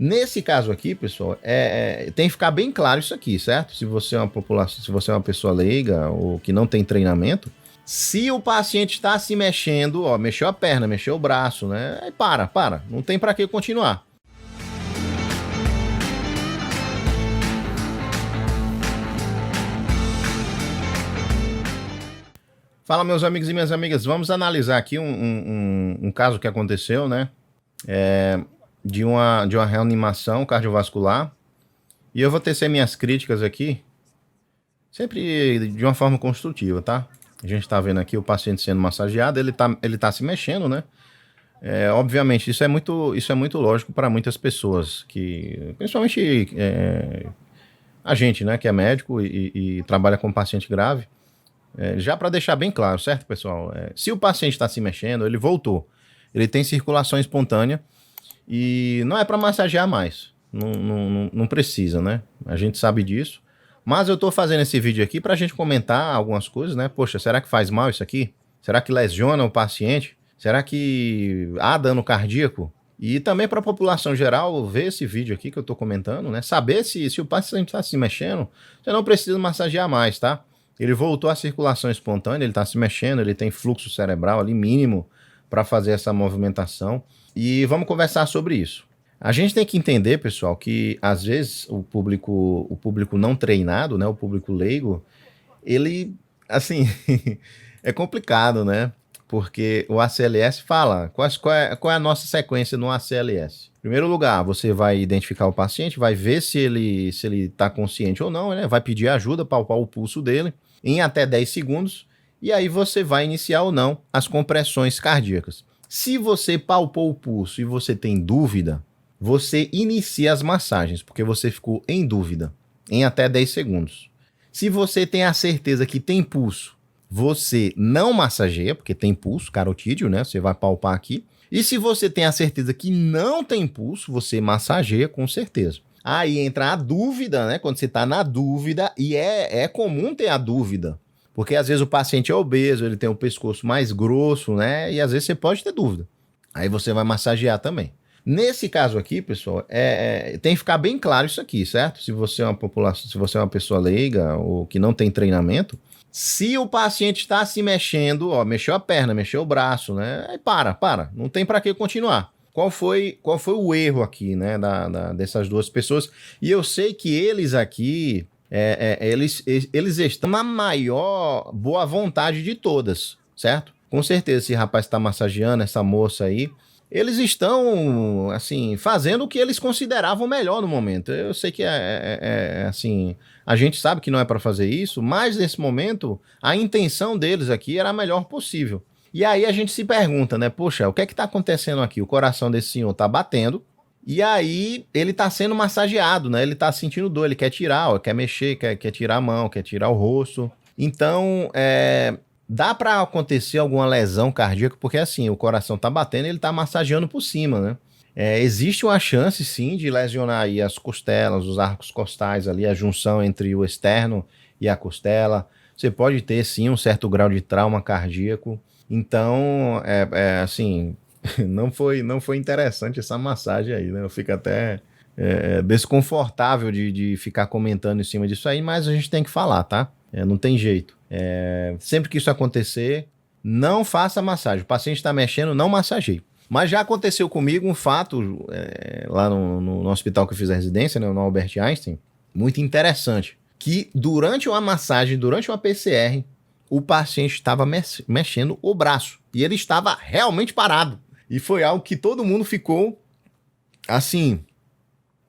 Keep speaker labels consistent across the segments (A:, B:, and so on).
A: Nesse caso aqui, pessoal, tem que ficar bem claro isso aqui, certo? Se você é uma população, se você é uma pessoa leiga ou que não tem treinamento, se o paciente está se mexendo, ó, mexeu a perna, mexeu o braço, né? Aí para, não tem para que continuar. Fala, meus amigos e minhas amigas, vamos analisar aqui um caso que aconteceu, né? De uma reanimação cardiovascular. E eu vou tecer minhas críticas aqui, sempre de uma forma construtiva, tá? A gente tá vendo aqui o paciente sendo massageado, ele tá se mexendo, né? Obviamente, isso é muito lógico para muitas pessoas, principalmente a gente, né, que é médico e trabalha com paciente grave. Já para deixar bem claro, certo, pessoal? Se o paciente está se mexendo, ele voltou. Ele tem circulação espontânea e não é para massagear mais. Não precisa, né? A gente sabe disso. Mas eu estou fazendo esse vídeo aqui para a gente comentar algumas coisas, né? Poxa, será que faz mal isso aqui? Será que lesiona o paciente? Será que há dano cardíaco? E também para a população geral ver esse vídeo aqui que eu estou comentando, né? Saber se o paciente está se mexendo, você não precisa massagear mais, tá? Ele voltou à circulação espontânea, ele está se mexendo, ele tem fluxo cerebral ali mínimo para fazer essa movimentação. E vamos conversar sobre isso. A gente tem que entender, pessoal, que às vezes o público não treinado, né, o público leigo, ele, assim, é complicado, né? Porque o ACLS fala, qual é a nossa sequência no ACLS? Em primeiro lugar, você vai identificar o paciente, vai ver se ele está consciente ou não, né? Vai pedir ajuda, palpar o pulso dele em até 10 segundos, e aí você vai iniciar ou não as compressões cardíacas. Se você palpou o pulso e você tem dúvida, você inicia as massagens, porque você ficou em dúvida, em até 10 segundos. Se você tem a certeza que tem pulso, você não massageia, porque tem pulso carotídeo, né? Você vai palpar aqui. E se você tem a certeza que não tem pulso, você massageia com certeza. Aí entra a dúvida, né? Quando você está na dúvida, e é comum ter a dúvida, porque às vezes o paciente é obeso, ele tem o pescoço mais grosso, né? E às vezes você pode ter dúvida. Aí você vai massagear também. Nesse caso aqui, pessoal, tem que ficar bem claro isso aqui, certo? Se você é uma população, se você é uma pessoa leiga ou que não tem treinamento, se o paciente está se mexendo, ó, mexeu a perna, mexeu o braço, né? Aí para, não tem para que continuar. Qual foi o erro aqui, né, dessas duas pessoas? E eu sei que eles aqui, eles estão na maior boa vontade de todas, certo? Com certeza, esse rapaz está massageando, essa moça aí, eles estão, assim, fazendo o que eles consideravam melhor no momento. Eu sei que assim, a gente sabe que não é para fazer isso, mas nesse momento, a intenção deles aqui era a melhor possível. E aí a gente se pergunta, né? Poxa, o que é que tá acontecendo aqui? O coração desse senhor tá batendo e aí ele tá sendo massageado, né? Ele tá sentindo dor, ele quer tirar, ó, quer mexer, quer tirar a mão, quer tirar o rosto. Então, dá para acontecer alguma lesão cardíaca, porque assim, o coração tá batendo e ele tá massageando por cima, né? Existe uma chance, sim, de lesionar aí as costelas, os arcos costais ali, a junção entre o externo e a costela. Você pode ter, sim, um certo grau de trauma cardíaco. Então, assim, não foi interessante essa massagem aí, né? Eu fico até desconfortável de ficar comentando em cima disso aí, mas a gente tem que falar, tá? Não tem jeito. Sempre que isso acontecer, não faça massagem. O paciente está mexendo, não massageie. Mas já aconteceu comigo um fato lá no hospital que eu fiz a residência, né, no Albert Einstein, muito interessante, que durante uma massagem, durante uma PCR, o paciente estava mexendo o braço e ele estava realmente parado. E foi algo que todo mundo ficou, assim,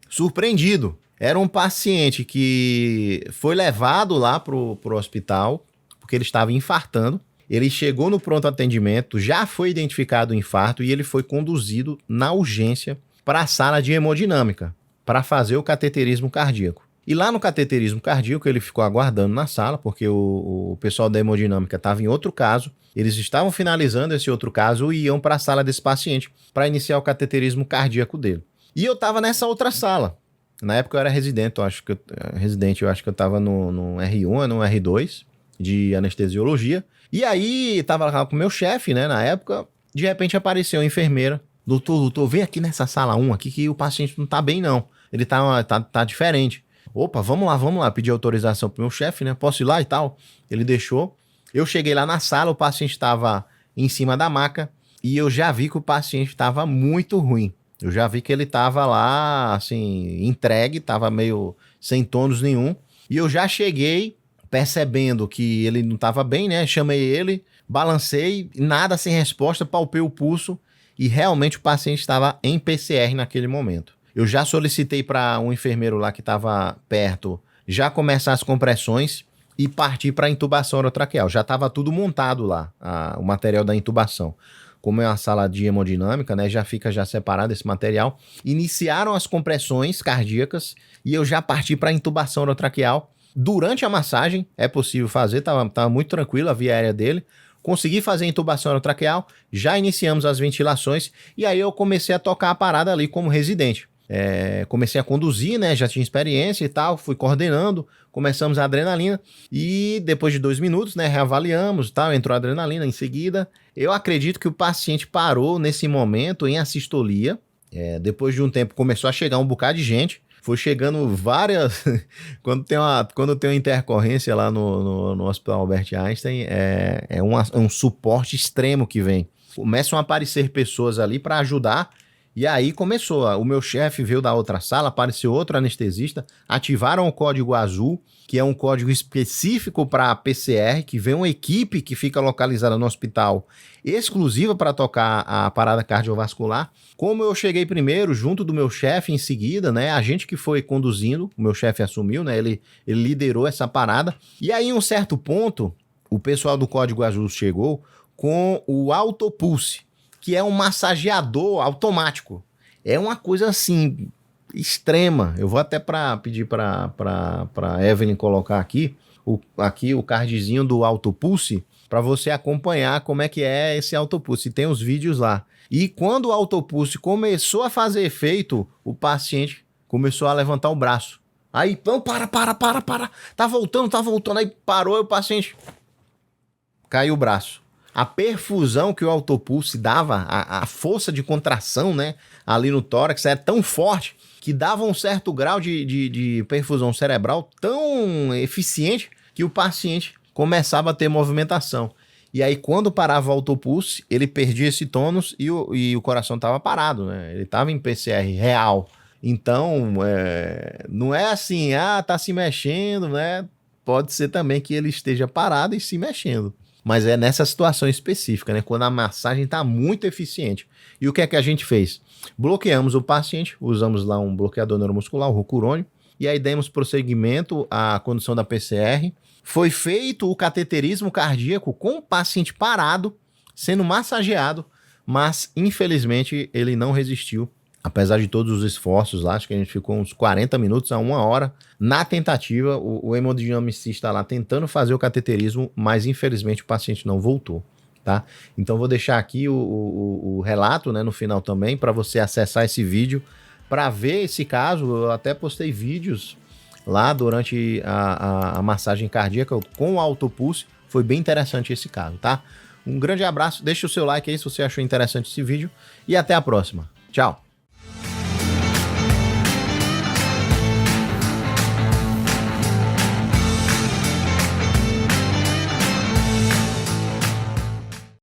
A: surpreendido. Era um paciente que foi levado lá pro hospital, porque ele estava infartando. Ele chegou no pronto atendimento, já foi identificado o infarto e ele foi conduzido na urgência para a sala de hemodinâmica para fazer o cateterismo cardíaco. E lá no cateterismo cardíaco ele ficou aguardando na sala, porque o pessoal da hemodinâmica estava em outro caso. Eles estavam finalizando esse outro caso e iam para a sala desse paciente para iniciar o cateterismo cardíaco dele. E eu estava nessa outra sala. Na época eu era residente, eu acho que eu estava no R1, no R2 de anestesiologia. E aí, tava lá com o meu chefe, né, na época, de repente apareceu a enfermeira doutor, vem aqui nessa sala 1 aqui que o paciente não tá bem não, ele tá diferente. Opa, vamos lá, pedi autorização pro meu chefe, né, posso ir lá e tal? Ele deixou, eu cheguei lá na sala, o paciente estava em cima da maca e eu já vi que o paciente estava muito ruim. Eu já vi que ele estava lá, assim, entregue, estava meio sem tônus nenhum. E eu já cheguei percebendo que ele não estava bem, né? Chamei ele, balancei, nada sem resposta, palpei o pulso e realmente o paciente estava em PCR naquele momento. Eu já solicitei para um enfermeiro lá que estava perto já começar as compressões e partir para a intubação orotraqueal. Já estava tudo montado lá, o material da intubação. Como é uma sala de hemodinâmica, né, já fica já separado esse material. Iniciaram as compressões cardíacas e eu já parti para a intubação orotraqueal. Durante a massagem, é possível fazer, estava muito tranquilo a via aérea dele. Consegui fazer a intubação orotraqueal, já iniciamos as ventilações e aí eu comecei a tocar a parada ali como residente. Comecei a conduzir, né? Já tinha experiência e tal, fui coordenando, começamos a adrenalina e depois de 2 minutos, né? Reavaliamos e tal, entrou a adrenalina em seguida. Eu acredito que o paciente parou nesse momento em assistolia. Depois de um tempo começou a chegar um bocado de gente. Foi chegando várias... quando tem uma intercorrência lá no Hospital Albert Einstein, é um suporte extremo que vem. Começam a aparecer pessoas ali para ajudar. E aí começou, o meu chefe veio da outra sala, apareceu outro anestesista, ativaram o código azul, que é um código específico para PCR, que vem uma equipe que fica localizada no hospital, exclusiva para tocar a parada cardiovascular. Como eu cheguei primeiro, junto do meu chefe em seguida, né, a gente que foi conduzindo, o meu chefe assumiu, né, ele liderou essa parada. E aí em um certo ponto, o pessoal do código azul chegou com o AutoPulse, que é um massageador automático. É uma coisa assim, extrema. Eu vou até pedir para Evelyn colocar aqui o cardzinho do AutoPulse para você acompanhar como é que é esse AutoPulse. Tem os vídeos lá. E quando o AutoPulse começou a fazer efeito, o paciente começou a levantar o braço. Aí, não, para. Tá voltando. Aí parou e o paciente caiu o braço. A perfusão que o AutoPulse dava, a força de contração, né, ali no tórax é tão forte que dava um certo grau de perfusão cerebral tão eficiente que o paciente começava a ter movimentação. E aí, quando parava o AutoPulse, ele perdia esse tônus e o coração estava parado, né? Ele estava em PCR real. Então, não é assim, tá se mexendo, né? Pode ser também que ele esteja parado e se mexendo. Mas é nessa situação específica, né? Quando a massagem está muito eficiente. E o que é que a gente fez? Bloqueamos o paciente, usamos lá um bloqueador neuromuscular, o rocurônio, e aí demos prosseguimento à condução da PCR. Foi feito o cateterismo cardíaco com o paciente parado, sendo massageado, mas infelizmente ele não resistiu. Apesar de todos os esforços lá, acho que a gente ficou uns 40 minutos a 1 hora na tentativa, o hemodinamicista lá tentando fazer o cateterismo, mas infelizmente o paciente não voltou, tá? Então vou deixar aqui o relato, né, no final também, para você acessar esse vídeo, para ver esse caso. Eu até postei vídeos lá durante a massagem cardíaca com o AutoPulse, foi bem interessante esse caso, tá? Um grande abraço, deixa o seu like aí se você achou interessante esse vídeo e até a próxima. Tchau!